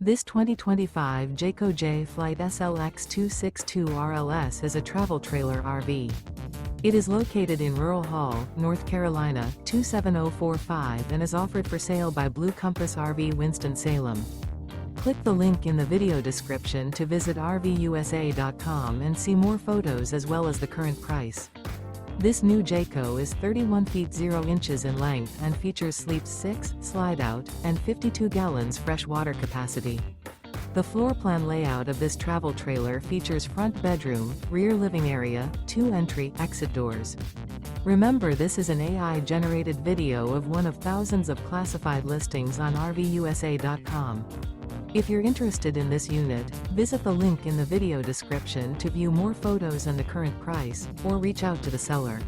This 2025 Jayco Jay Flight SLX 262 RLS is a travel trailer RV. It is located in Rural Hall, North Carolina, 27045 and is offered for sale by Blue Compass RV Winston, Salem. Click the link in the video description to visit RVUSA.com and see more photos as well as the current price. This new Jayco is 31 feet 0 inches in length and features sleep 6, slide-out, and 52 gallons fresh water capacity. The floor plan layout of this travel trailer features front bedroom, rear living area, 2 entry/exit doors. Remember, this is an AI-generated video of one of thousands of classified listings on RVUSA.com. If you're interested in this unit, visit the link in the video description to view more photos and the current price, or reach out to the seller.